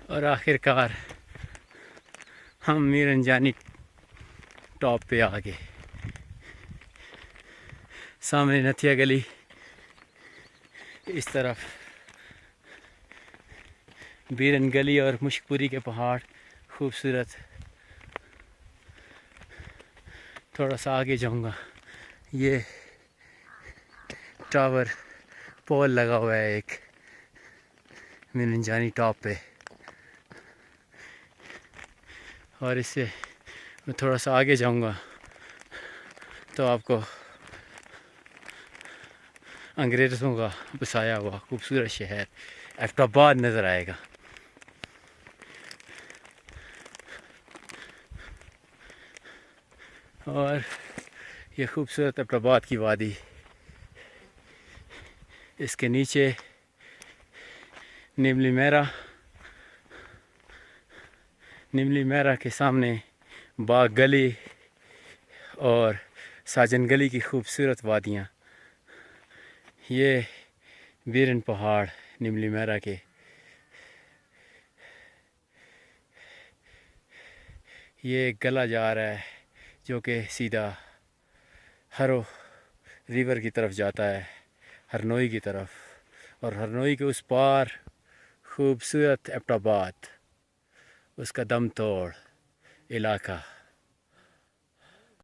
اور آخر کار ہم میرنجانی ٹاپ پہ آ گئے. سامنے نتھیا گلی، اس طرف بیرن گلی اور مشک پوری کے پہاڑ خوبصورت. تھوڑا سا آگے جاؤں گا، یہ ٹاور پول لگا ہوا ہے ایک میرنجانی ٹاپ پہ، اور اس سے میں تھوڑا سا آگے جاؤں گا تو آپ کو انگریزوں کا بسایا ہوا خوبصورت شہر ایبٹ آباد نظر آئے گا. اور یہ خوبصورت ایبٹ آباد کی وادی، اس کے نیچے نیملی میرا کے سامنے باغ گلی اور ساجن گلی کی خوبصورت وادیاں. یہ بیرن پہاڑ نیملی میرا کے، یہ گلا جا رہا ہے جو کہ سیدھا ہرو ریور کی طرف جاتا ہے، ہرنوئی کی طرف، اور ہرنوئی کے اس پار خوبصورت ایبٹ آباد، اس کا دم توڑ علاقہ.